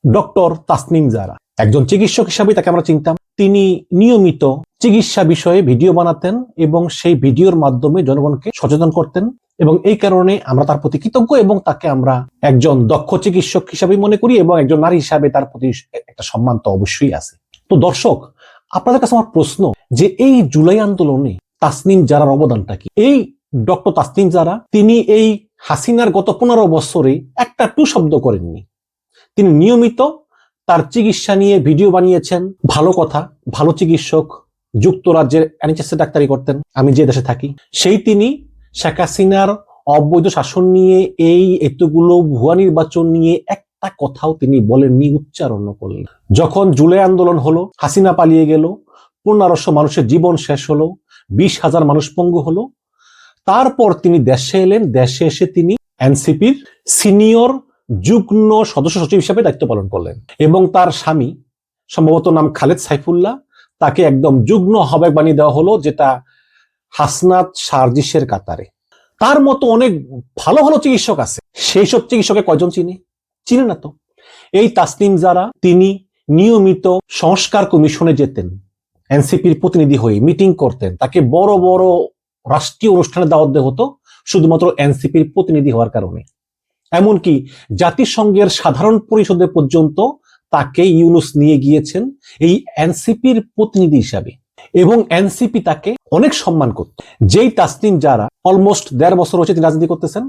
Doctor Tasnim জারা একজন চিকিৎসক হিসাবে তাকে আমরা চিনতাম। তিনি নিয়মিত চিকিৎসা বিষয়ে ভিডিও বানাতেন এবং সেই ভিডিওর মাধ্যমে জনগণকে সচেতন করতেন, এবং এই কারণে আমরা তার প্রতি কৃতজ্ঞ এবং তাকে আমরা একজন দক্ষ চিকিৎসক হিসাবে মনে করি, এবং একজন নারী হিসাবে তার প্রতি একটা সম্মান তো অবশ্যই আছে। তো দর্শক, আপনাদের কাছে আমার প্রশ্ন যে এই জুলাই আন্দোলনে তাসনিম জারার অবদানটা কি? এই ডক্টর তাসনিম জারা তিনি এই হাসিনার গত 15 বছরে একটা টু শব্দ করেননি। তিনি নিয়মিত তার চিকিৎসা নিয়ে ভিডিও বানিয়েছেন। ভালো কথা, ভালো চিকিৎসক, যুক্তরাজ্যের NHS ডাক্তারি করতেন, আমি যে দেশে থাকি। সেই তিনি শেখ হাসিনার অবৈধ শাসন নিয়ে, এই এতগুলো ভুয়া নির্বাচন নিয়ে একটা কথাও তিনি বলেননি, উচ্চারণ করলেন। যখন জুলাই আন্দোলন হলো, হাসিনা পালিয়ে গেল, 1500 মানুষের জীবন শেষ হলো, 20,000 মানুষ পঙ্গু হলো, তারপর তিনি দেশে এলেন। দেশে এসে তিনি এনসিপির সিনিয়র যুগ্ম সদস্য সচিব হিসেবে দায়িত্ব পালন করলেন, এবং তার স্বামী, সম্ভবত নাম খালেদ সাইফুল্লাহ, তাকে একদম যুগ্ম আহ্বায়ক বানিয়ে দেওয়া হলো, যেটা হাসনাত সার্জিসের কাতারে। তার মতো অনেক ভালো ভালো চিকিৎসক আছে, সেই সব চিকিৎসকের কয়জন চিনে না তো। এই তাসনিম জারা তিনি নিয়মিত সংস্কার কমিশনে যেতেন, এনসিপির প্রতিনিধি হয়ে মিটিং করতেন। তাকে বড় বড় রাষ্ট্রীয় অনুষ্ঠানে দাওয়াত দেওয়া হতো শুধুমাত্র এনসিপির প্রতিনিধি হওয়ার কারণে। এমনকি জাতিসংঘের সাধারণ পরিষদে পর্যন্ত তাকে ইউনুস নিয়ে গিয়েছেন এই এনসিপির প্রতিনিধি হিসাবে, এবং এনসিপি তাকে অনেক সম্মান করত। যেই তাসনিম জারা অলমোস্ট 1.5 বছর হচ্ছে তিনি রাজনীতি করতেছেন,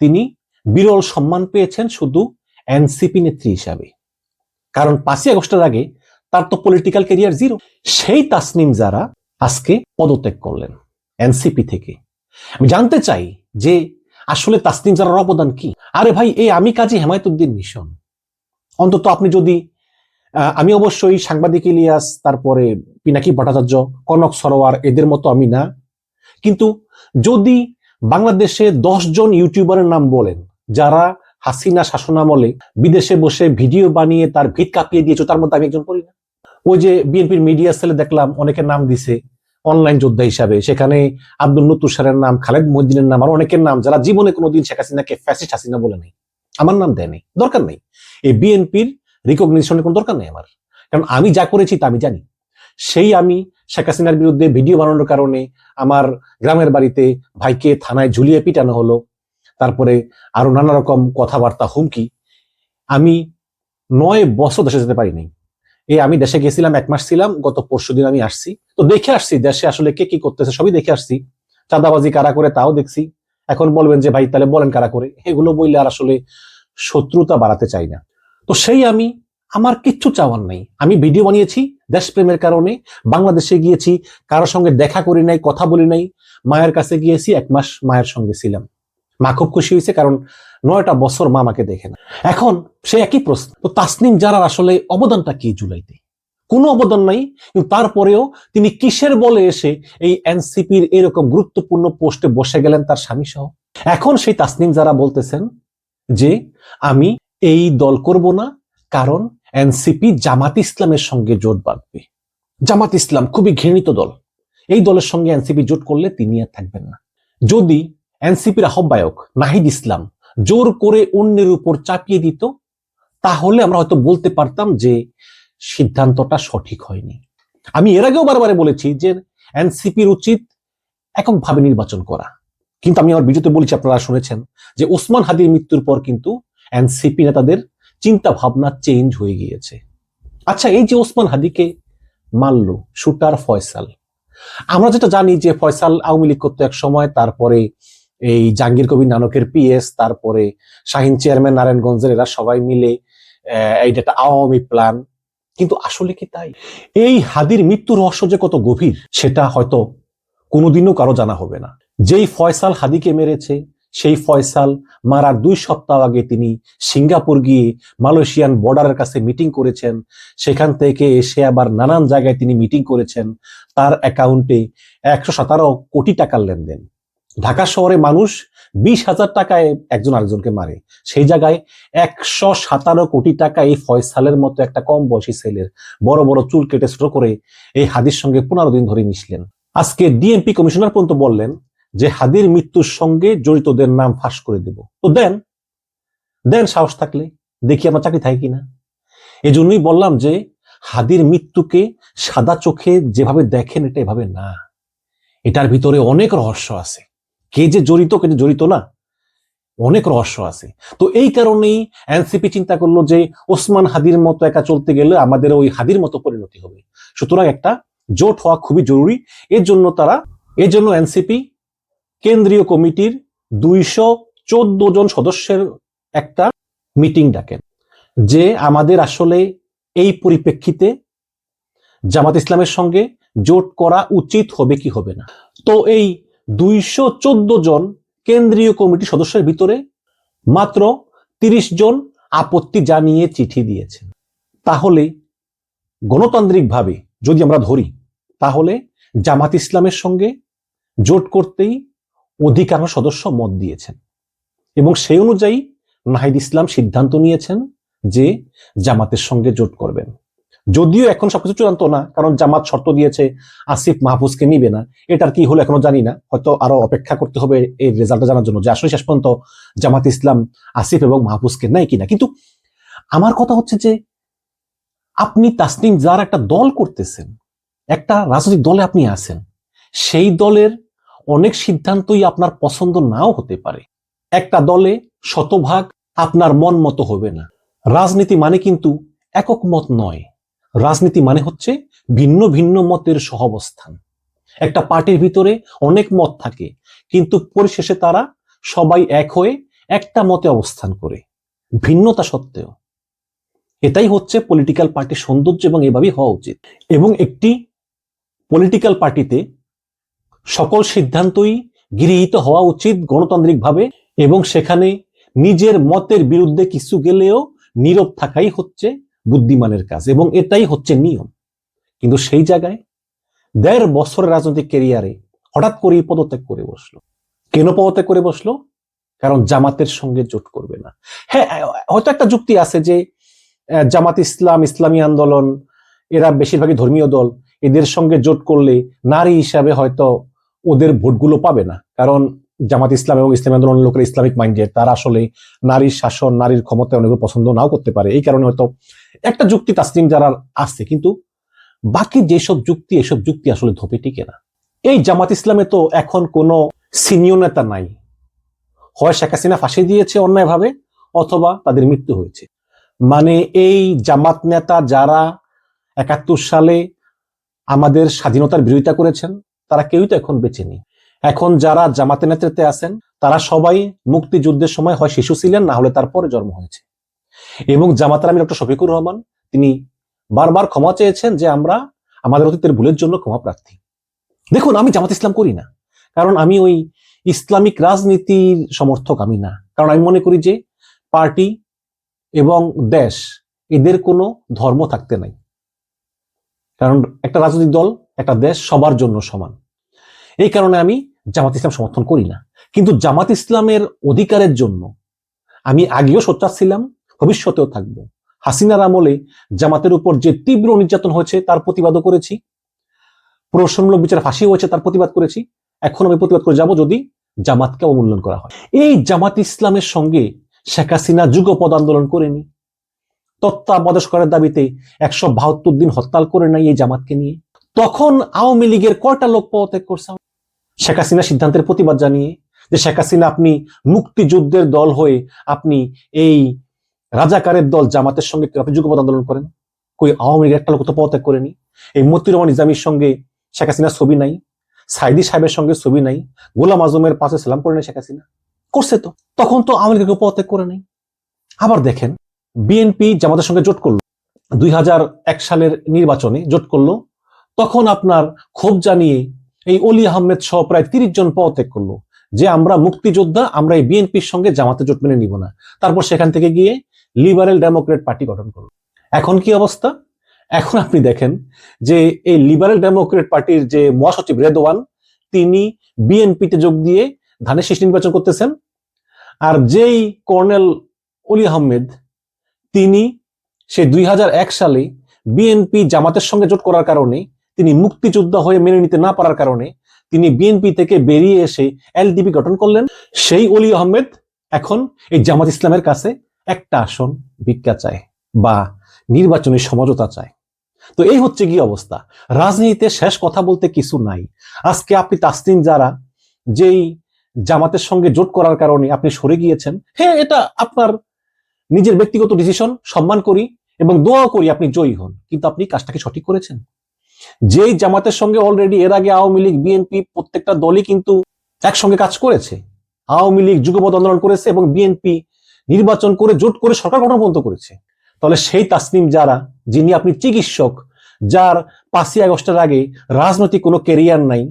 তিনি বিরল সম্মান পেয়েছেন শুধু এনসিপি নেত্রী হিসাবে। কারণ 5ই আগস্টের আগে তার তো পলিটিক্যাল ক্যারিয়ার জিরো। সেই তাসনিম জারা আজকে পদত্যাগ করলেন এনসিপি থেকে। আমি জানতে চাই যে আসলে তাসনিম জারার অবদান কি? আরে ভাই, এই আমি কাজী হেমায়েতুদ্দিন মিশন, অন্তত আপনি যদি, আমি অবশ্যই সাংবাদিক ইলিয়াস, তারপরে পিনাকি ভট্টাচার্য, কনক সরোয়ার এদের মতো আমি না, কিন্তু যদি বাংলাদেশে 10 জন ইউটিউবারের নাম বলেন যারা হাসিনা শাসনামলে বিদেশে বসে ভিডিও বানিয়ে তার ভিত কাঁপিয়ে দিয়েছে, তার মধ্যে আমি একজন পড়ি না? ওই যে বিএনপির মিডিয়া সেলে দেখলাম অনেকের নাম দিছে অনলাইন যোদ্ধা হিসাবে, সেখানে আব্দুল নূর তুষারের নাম, খালেদ মহিউদ্দিনের নাম, আর অনেকের নাম যারা জীবনে কোনোদিন শেখ হাসিনাকে ফ্যাসিস্ট হাসিনা বলে নাই। আমার নাম দেয়নি, দরকার নেই। এই বিএনপির রিকগনিশনের কোনো দরকার নেই আমার, কারণ আমি যা করেছি তা আমি জানি। সেই আমি শেখ হাসিনার বিরুদ্ধে ভিডিও বানানোর কারণে আমার গ্রামের বাড়িতে ভাইকে থানায় ঝুলিয়ে পিটানো হলো, তারপরে আরো নানা রকম কথাবার্তা, হুমকি। আমি 9 বছর দেশে যেতে পারিনি। আমি দেশে গেছিলাম, 1 মাস ছিলাম, গত পরশুদিন আমি আসছি। তো দেখে আসছি দেশে আসলে কে কি করতেছে, সবই দেখে আসছি। চাঁদাবাজি কারা করে তাও দেখছি। এখন বলবেন যে ভাই তাহলে বলেন কারা করে, এগুলো বললে আর আসলে শত্রুতা বাড়াতে চাই না। তো সেই আমি, আমার কিচ্ছু চাওয়ার নাই। আমি ভিডিও বানিয়েছি দেশপ্রেমের কারণে, বাংলাদেশে গিয়েছি, কারোর সঙ্গে দেখা করি নাই, কথা বলি নাই। মায়ের কাছে গিয়েছি, 1 মাস মায়ের সঙ্গে ছিলাম। মা খুব খুশি হয়েছে, কারণ 9টা বছর মা আমাকে দেখে না। এখন সে একই প্রশ্ন, তো তাসনিম জারার আসলে অবদানটা কি জুলাইতে? কোনো অবদান নাই, কিন্তু তারপরেও তিনি কিসের বলে এসে এই এনসিপির এরকম গুরুত্বপূর্ণ পোস্টে বসে গেলেন তার স্বামী সহ। এখন সেই তাসনিম জারা বলতেছেন যে আমি এই দল করব না, কারণ এনসিপি জামাত ইসলামের সঙ্গে জোট বাঁধবে। জামাত ইসলাম খুবই ঘৃণিত দল, এই দলের সঙ্গে এনসিপি জোট করলে তিনি আর থাকবেন না। যদি এনসিপির আহ্বায়ক নাহিদ ইসলাম জোর করে অন্যের উপর চাপিয়ে দিত, তাহলে আমরা হয়তো বলতে পারতাম যে সিদ্ধান্তটা সঠিক হয়নি। আমি এর আগেও বারবার বলেছি যে এনসিপির উচিত এককভাবে নির্বাচন করা, কিন্তু আমি আমার ভিডিওতে বলেছি, আপনারা শুনেছেন, যে ওসমান হাদির মৃত্যুর পর কিন্তু এনসিপি নেতাদের চিন্তা ভাবনা চেঞ্জ হয়ে গিয়েছে। আচ্ছা, এই যে ওসমান হাদিকে মারল শুটার ফয়সাল, আমরা যেটা জানি যে ফয়সাল আওয়ামী লীগ করতো এক সময়, তারপরে এই জাহাঙ্গীর কবির নানকের পিএস, তারপরে শাহিন চেয়ারম্যান নারায়ণগঞ্জের, এরা সবাই মিলে এইটা একটা আওয়ামী প্ল্যান। কিন্তু আসলে কি তাই? এই হাদির মৃত্যু রহস্য যে কত গভীর, সেটা হয়তো কোনোদিনও কারো জানা হবে না। যেই ফয়সাল হাদিকে মেরেছে, সেই ফয়সাল মারার 2 সপ্তাহ আগে তিনি সিঙ্গাপুর গিয়ে মালয়েশিয়ান বর্ডারের কাছে মিটিং করেছেন। সেখান থেকে এসে আবার নানান জায়গায় তিনি মিটিং করেছেন। তার অ্যাকাউন্টে 117 কোটি টাকার লেনদেন। ঢাকা শহরে মানুষ 20,000 টাকায় একজন আরেকজনকে মারে, সেই জায়গায় 117 কোটি টাকা এই ফয়সালের মতো একটা কম বয়সী ছেলের বড় বড় চুল কেটে ছোট করে এই হাদির সঙ্গে 15 দিন ধরে মিশলেন। আজকে ডিএমপি কমিশনার পর্যন্ত বললেন যে হাদির মৃত্যুর সঙ্গে জড়িতদের নাম ফাঁস করে দেব। তো দেন সাহস থাকলে, দেখি আমার চাকরি থাকে কিনা। এজন্যই বললাম যে হাদির মৃত্যুকে সাদা চোখে যেভাবে দেখেন এটা এভাবে না, এটার ভিতরে অনেক রহস্য আছে। কে যে জড়িত কে যে জড়িত না, অনেক রহস্য আছে। তো এই কারণেই এনসিপি চিন্তা করলো যে ওসমান হাদির মতো একা চলতে গেলে আমাদের ওই হাদির মতো পরিণতি হবে, সুতরাং একটা জোট হওয়া খুবই জরুরি। এর জন্য এনসিপি কেন্দ্রীয় কমিটির 214 জন সদস্যের একটা মিটিং ডাকেন যে আমাদের আসলে এই পরিপ্রেক্ষিতে জামাত ইসলামের সঙ্গে জোট করা উচিত হবে কি হবে না। তো এই 214 জন কেন্দ্রীয় কমিটি সদস্যের ভিতরে মাত্র 30 জন আপত্তি জানিয়ে চিঠি দিয়েছেন। তাহলে গণতান্ত্রিকভাবে যদি আমরা ধরি, তাহলে জামাত ইসলামের সঙ্গে জোট করতেই অধিকাংশ সদস্য মত দিয়েছেন এবং সেই অনুযায়ী নাহিদ ইসলাম সিদ্ধান্ত নিয়েছেন যে জামাতের সঙ্গে জোট করবেন। যদিও এখন সবকিছু চূড়ান্ত না, কারণ জামাত শর্ত দিয়েছে আসিফ মাহফুজকে নিবে না। এটার কি হলো এখনো জানি না, হয়তো আরো অপেক্ষা করতে হবে এই রেজাল্টটা জানার জন্য যে আসলে শেষ পর্যন্ত জামাত ইসলাম আসিফ এবং মাহফুজকে নেয় কিনা। কিন্তু আমার কথা হচ্ছে যে আপনি তাসনিম জার একটা দল করতেছেন, একটা রাজনৈতিক দলে আপনি আছেন, সেই দলের অনেক সিদ্ধান্তই আপনার পছন্দ নাও হতে পারে। একটা দলে শতভাগ আপনার মন মতো হবে না। রাজনীতি মানে কিন্তু একক মত নয়, রাজনীতি মানে হচ্ছে ভিন্ন ভিন্ন মতের সহাবস্থান। একটা পার্টির ভিতরে অনেক মত থাকে, কিন্তু পরিশেষে তারা সবাই এক হয়ে একটা মতে অবস্থান করে, ভিন্নতা সত্ত্বেও। এটাই হচ্ছে পলিটিক্যাল পার্টির সৌন্দর্য এবং এভাবেই হওয়া উচিত। এবং একটি পলিটিক্যাল পার্টিতে সকল সিদ্ধান্তই গৃহীত হওয়া উচিত গণতান্ত্রিকভাবে, এবং সেখানে নিজের মতের বিরুদ্ধে কিছু গেলেও নীরব থাকাই হচ্ছে বুদ্ধিমানের কাজ এবং এটাই হচ্ছে নিয়ম। কিন্তু সেই জায়গায় 1.5 বছরের রাজনৈতিক ক্যারিয়ারে হঠাৎ করেই পদত্যাগ করে বসলো। কেন পদত্যাগ করে বসলো? কারণ জামাতের সঙ্গে জোট করবে না। হ্যাঁ, হয়তো একটা যুক্তি আছে যে জামাত ইসলাম, ইসলামী আন্দোলন, এরা বেশিরভাগই ধর্মীয় দল, এদের সঙ্গে জোট করলে নারী হিসাবে হয়তো ওদের ভোটগুলো পাবে না, কারণ জামাত ইসলাম এবং ইসলামী আন্দোলনের লোকেরা ইসলামিক মাইন্ডেড, তারা আসলে নারীর শাসন, নারীর ক্ষমতা অনেক পছন্দ নাও করতে পারে। এই কারণে হয়তো একটা যুক্তি তাসনিম যারা আছে, কিন্তু বাকি যেসব যুক্তি, এসব যুক্তি আসলে ধোপে টিকে না। এই জামাত ইসলামে তো এখন কোনো সিনিয়র নেতা নাই, হয় শেখ হাসিনা ফাঁসি দিয়েছে অন্যায়ভাবে, অথবা তাদের মৃত্যু হয়েছে। মানে এই জামাত নেতা যারা 71 সালে আমাদের স্বাধীনতার বিরোধিতা করেছেন, তারা কেউই তো এখন বেঁচে নেই। এখন যারা জামাতের নেতৃত্বে আছেন তারা সবাই মুক্তিযুদ্ধের সময় হয় শিশু ছিলেন, না হলে তারপরে জন্ম হয়েছে। এবং জামাতের আমির ডক্টর শফিকুর রহমান, তিনি বারবার ক্ষমা চেয়েছেন যে আমরা আমাদের অতীতের ভুলের জন্য ক্ষমা প্রার্থী। দেখুন, আমি জামাত ইসলাম করি না, কারণ আমি ওই ইসলামিক রাজনীতির সমর্থক আমি না। কারণ আমি মনে করি যে পার্টি এবং দেশ, এদের কোনো ধর্ম থাকতে নাই। কারণ একটা রাজনৈতিক দল, একটা দেশ সবার জন্য সমান। এই কারণে আমি জামাত ইসলাম সমর্থন করি না। কিন্তু জামাত ইসলামের অধিকারের জন্য আমি আগেও সোচ্চার ছিলাম, ভবিষ্যতেও থাকবো। হাসিনার আমলে জামাতের উপর যে তীব্র নির্যাতন হয়েছে তার প্রতিবাদও করেছি, প্রহসনমূলক বিচার ফাঁসি হয়েছে তার প্রতিবাদ করেছি, এখন আমি প্রতিবাদ করে যাব যদি জামাতকে অবমূল্যায়ন করা হয়। এই জামাত ইসলামের সঙ্গে শেখ হাসিনা যুগপৎ আন্দোলন করেনি, তত্ত্বাবধায়ক সরকারের দাবিতে 172 দিন হরতাল করে নাই এই জামাতকে নিয়ে। তখন আওয়ামী লীগের কয়টা লোক পদত্যাগ করছে শেখ হাসিনা সিদ্ধান্তের প্রতিবাদ জানিয়ে, যে শেখ হাসিনা আপনি মুক্তিযুদ্ধের দল হয়ে আপনি এই রাজাকারের দল জামাতের সঙ্গে আপনি যুগপৎ আন্দোলন করেন। কই আওয়ামী লীগের একটা লোক তো পদত্যাগ করেনি। এই মতিউর রহমান নিজামীর সঙ্গে শেখ হাসিনার ছবি নাই, সাইদি সাহেবের সঙ্গে ছবি নাই, গোলাম আজমের পাশে সালাম করে নাই শেখ হাসিনা, করছে তো। তখন তো আওয়ামী লীগের পদত্যাগ করে নাই। আবার দেখেন, বিএনপি জামাতের সঙ্গে জোট করলো, 2001 সালের নির্বাচনে জোট করলো, তখন আপনার ক্ষোভ জানিয়ে এই অলি আহমেদ সহ প্রায় 30 জন পদত্যাগ করলো যে আমরা মুক্তিযোদ্ধা, আমরা এই বিএনপির সঙ্গে জামাতে জোট মেনে নিব না। তারপর সেখান থেকে গিয়ে লিবারেল ডেমোক্রেট পার্টি গঠন করলো। এখন কি অবস্থা? এখন আপনি দেখেন যে এই লিবারেল ডেমোক্রেট পার্টির যে মহাসচিব রেদওয়ান, তিনি বিএনপিতে যোগ দিয়ে ধানের শীষ নির্বাচন করতেছেন। আর যেই কর্নেল অলি আহমেদ, তিনি সে 2001 সালে বিএনপি জামাতের সঙ্গে জোট করার কারণে, তিনি মুক্তিযোদ্ধা হয়ে মেনে নিতে না পারার কারণে তিনি বিএনপি থেকে বেরিয়ে এসে এলডিপি গঠন করলেন। সেই অলি আহমেদ এখন এই জামাত ইসলামের কাছে একটা আসন ভিক্ষা চায় বা নির্বাচনী সমঝোতা চায়। তো এই হচ্ছে কি অবস্থা। রাজনীতিতে শেষ কথা বলতে কিছু নাই। আজকে আপনি তাসনিম জারা যেই জামাতের সঙ্গে জোট করার কারণে আপনি সরে গিয়েছেন, হ্যাঁ এটা আপনার নিজের ব্যক্তিগত ডিসিশন, সম্মান করি এবং দোয়া করি আপনি জয়ী হন, কিন্তু আপনি কাজটাকে সঠিক করেছেন। যেই জামাতের সঙ্গে অলরেডি এর আগে আওয়ামী লীগ, বিএনপি প্রত্যেকটা দলই কিন্তু একসঙ্গে কাজ করেছে। আওয়ামী লীগ যুগপৎ আন্দোলন করেছে এবং বিএনপি নির্বাচন করে জোট করে সরকার গঠন পর্যন্ত করেছে। তাহলে সেই তাসনিম জারা, যিনি আপনি চিকিৎসক, যার 5ই আগস্টের আগে রাজনৈতিক কোনো ক্যারিয়ার নাই,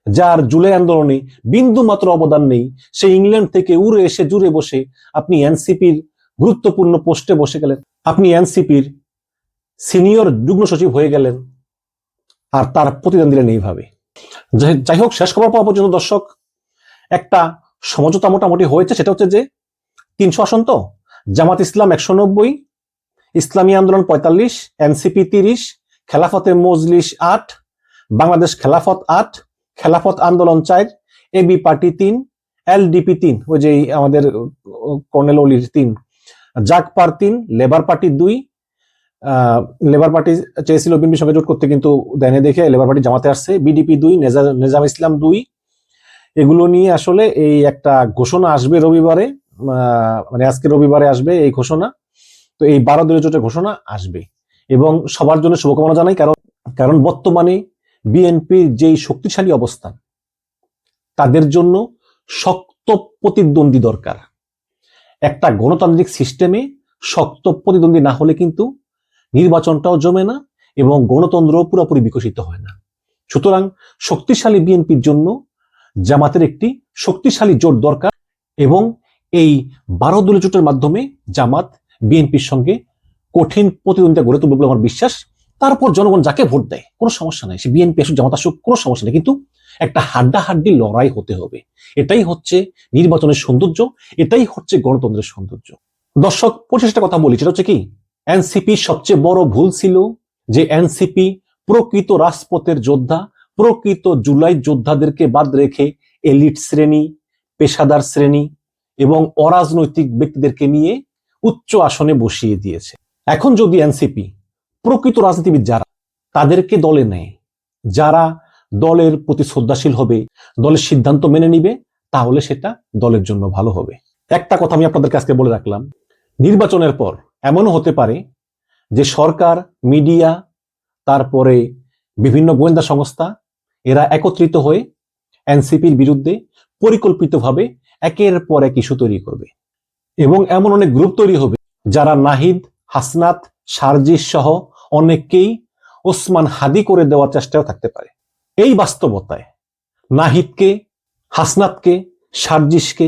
যার জুলাই আন্দোলনে বিন্দু মাত্র অবদান নেই, সে ইংল্যান্ড থেকে উড়ে এসে জুড়ে বসে আপনি এনসিপির গুরুত্বপূর্ণ পোস্টে বসে গেলেন, আপনি এনসিপির সিনিয়র যুগ্ম সচিব হয়ে গেলেন, আর তার প্রতিদান দিলেন এইভাবে। যাই হোক, শেষ খবর পাওয়া পর্যন্ত দর্শক একটা সমঝোতা মোটামুটি হয়েছে। সেটা হচ্ছে যে 300 আসন তো, জামাত ইসলাম 190, ইসলামী আন্দোলন 45, এনসিপি 30, খেলাফতে মজলিস 8, বাংলাদেশ খেলাফত 8, খেলাফত আন্দোলন 4, এবি পার্টি 3, এলডিপি 3, ওই যে আমাদের কর্নেল অলির 3, জাগপার 3, লেবার পার্টি 2, লেবার পার্টি চেয়েছিল বিএনপির সঙ্গে জোট করতে কিন্তু দেনে দেখে লেবার পার্টি জামাতে আসছে, বিডিপি 2, নেজাম ইসলাম 2। এগুলো নিয়ে আসলে এই একটা ঘোষণা আসবে রবিবারে, মানে আজকে রবিবারে আসবে এই ঘোষণা। তো এই 12 দলীয় জোটের ঘোষণা আসবে এবং সবার জন্য শুভকামনা জানাই। কারণ বর্তমানে বিএনপির যেই শক্তিশালী অবস্থান, তাদের জন্য শক্ত প্রতিদ্বন্দ্বী দরকার। একটা গণতান্ত্রিক সিস্টেমে শক্ত প্রতিদ্বন্দ্বী না হলে কিন্তু নির্বাচনটাও জমে না এবং গণতন্ত্র পুরোপুরি বিকশিত হয় না। সুতরাং শক্তিশালী বিএনপির জন্য জামাতের একটি শক্তিশালী জোট দরকার এবং এই 12 দলীয় জোটের মাধ্যমে জামাত বিএনপির সঙ্গে কঠিন প্রতিদ্বন্দ্বিতা গড়ে তুলবে বলে আমার বিশ্বাস। তারপর জনগণ যাকে ভোট দেয় কোনো সমস্যা নাই, সে বিএনপি আসুক জামাত আসুক কোনো সমস্যা নেই, কিন্তু একটা হাড্ডাহাড্ডি লড়াই হতে হবে। এটাই হচ্ছে নির্বাচনের সৌন্দর্য, এটাই হচ্ছে গণতন্ত্রের সৌন্দর্য। দর্শক, পরিশেষটা কথা বলি, সেটা হচ্ছে কি, এনসিপি সবচেয়ে বড় ভুল ছিল যে এনসিপি প্রকৃত রাজপথের যোদ্ধা, প্রকৃত জুলাই যোদ্ধাদেরকে বাদ রেখে এলিট শ্রেণী, পেশাদার শ্রেণী এবং অরাজনৈতিক ব্যক্তিদেরকে নিয়ে উচ্চ আসনে বসিয়ে দিয়েছে। এখন যদি এনসিপি প্রকৃত রাজনীতিবিদ যারা, তাদেরকে দলে নেয়, যারা দলের প্রতি শ্রদ্ধাশীল হবে, দলের সিদ্ধান্ত মেনে নিবে, তাহলে সেটা দলের জন্য ভালো হবে। একটা কথা আমি আপনাদের কাছে বলে রাখলাম, নির্বাচনের পর এমনও হতে পারে যে সরকার, মিডিয়া, তারপরে বিভিন্ন গোয়েন্দা সংস্থা এরা একত্রিত হয়ে এনসিপির বিরুদ্ধে পরিকল্পিতভাবে একের পর এক ইস্যু তৈরি করবে এবং এমন অনেক গ্রুপ তৈরি হবে যারা নাহিদ, হাসনাত, সার্জিস সহ অনেককেই ওসমান হাদি করে দেওয়ার চেষ্টাও থাকতে পারে। এই বাস্তবতায় নাহিদকে, হাসনাতকে, সার্জিসকে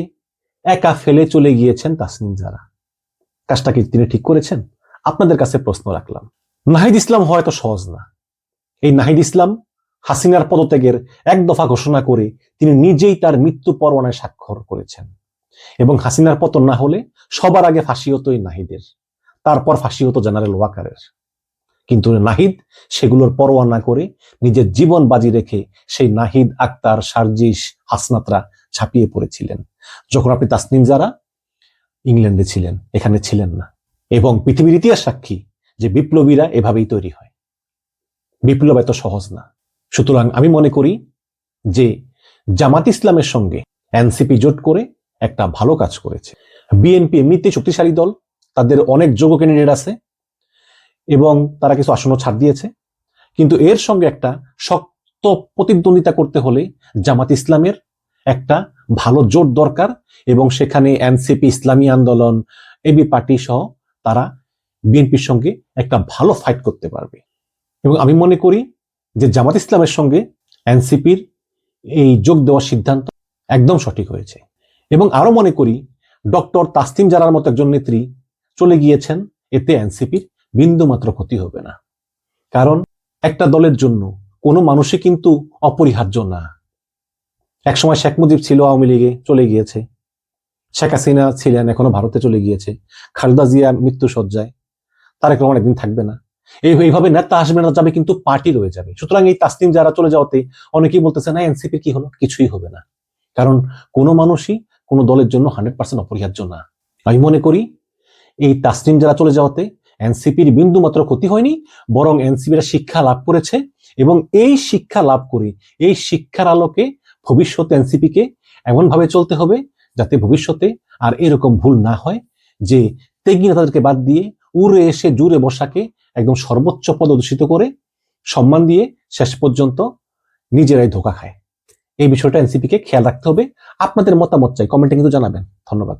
একা ফেলে চলে গিয়েছেন তাসনিম জারা। কাজটা কি তিনি ঠিক করেছেন? আপনাদের কাছে প্রশ্ন রাখলাম। নাহিদ ইসলাম হয়তো সহজ না। এই নাহিদ ইসলাম হাসিনার পদত্যাগের এক দফা ঘোষণা করে তিনি নিজেই তার মৃত্যু পরোয়ানায় স্বাক্ষর করেছেন এবং হাসিনার পতন না হলে সবার আগে ফাঁসি হতো এই নাহিদের, তারপর ফাঁসি হতো জেনারেল ওয়াকারের। কিন্তু নাহিদ সেগুলোর পরোয়া না করে নিজের জীবন বাজি রেখে সেই নাহিদ, আক্তার, সার্জিস, হাসনাতরা ছাপিয়ে পড়েছিলেন যখন আপনি তাসনিম জারা ইংল্যান্ডে ছিলেন, এখানে ছিলেন না। এবং পৃথিবীর ইতিহাস সাক্ষী যে বিপ্লবীরা এভাবেই তৈরি হয়, বিপ্লব এত সহজ না। সুতরাং আমি মনে করি যে জামাত ইসলামের সঙ্গে এনসিপি জোট করে একটা ভালো কাজ করেছে। বিএনপি এমনিতেই শক্তিশালী দল, তাদের অনেক যোগ্য ক্যান্ডিডেট আছে এবং তারা কিছু আসনও ছাড় দিয়েছে, কিন্তু এর সঙ্গে একটা শক্ত প্রতিদ্বন্দ্বিতা করতে হলে জামাত ইসলামের একটা ভালো জোট দরকার এবং সেখানে এনসিপি, ইসলামী আন্দোলন, এবি পার্টি সহ তারা বিএনপির সঙ্গে একটা ভালো ফাইট করতে পারবে। এবং আমি মনে করি যে জামাত ইসলামের সঙ্গে এনসিপির এই যোগ দেওয়ার সিদ্ধান্ত একদম সঠিক হয়েছে। এবং আরো মনে করি ডক্টর তাসনিম জারার মতো একজন নেত্রী চলে গিয়েছেন, এতে এনসিপির বিন্দু মাত্র ক্ষতি হবে না। কারণ একটা দলের জন্য কোনো মানুষই কিন্তু অপরিহার্য না। একসময় শেখ মুজিব ছিল, আওয়ামী লীগে চলে গিয়েছে, শেখ হাসিনা ছিলেন, এখনো ভারতে চলে গিয়েছে, খালেদা জিয়া মৃত্যু সজ্জায়, তারেক রহমান একদিন থাকবে না। এইভাবে নেতা আসবে না, যাবে, কিন্তু পার্টি রয়ে যাবে। সুতরাং এই তাসনিম জারা চলে যাওয়াতে অনেকেই বলতেছে না এনসিপি কি হলো, কিছুই হবে না। কারণ কোনো মানুষই কোনো দলের জন্য 100% অপরিহার্য না। আমি মনে করি এই তাসনিম জারা চলে যাওয়াতে এনসিপির বিন্দু মাত্র ক্ষতি হয়নি, বরং এনসিপিরা শিক্ষা লাভ করেছে এবং এই শিক্ষা লাভ করে এই শিক্ষার আলোকে ভবিষ্যতে এনসিপিকে এমনভাবে চলতে হবে যাতে ভবিষ্যতে আর এরকম ভুল না হয় যে ত্যাগী নেতাদেরকে বাদ দিয়ে উড়ে এসে জুড়ে বসাকে একদম সর্বোচ্চ পদ অধিষ্ঠিত করে সম্মান দিয়ে শেষ পর্যন্ত নিজেরাই ধোঁকা খায়। এই বিষয়টা এনসিপিকে খেয়াল রাখতে হবে। আপনাদের মতামত চাই, কমেন্টে কিন্তু জানাবেন। ধন্যবাদ।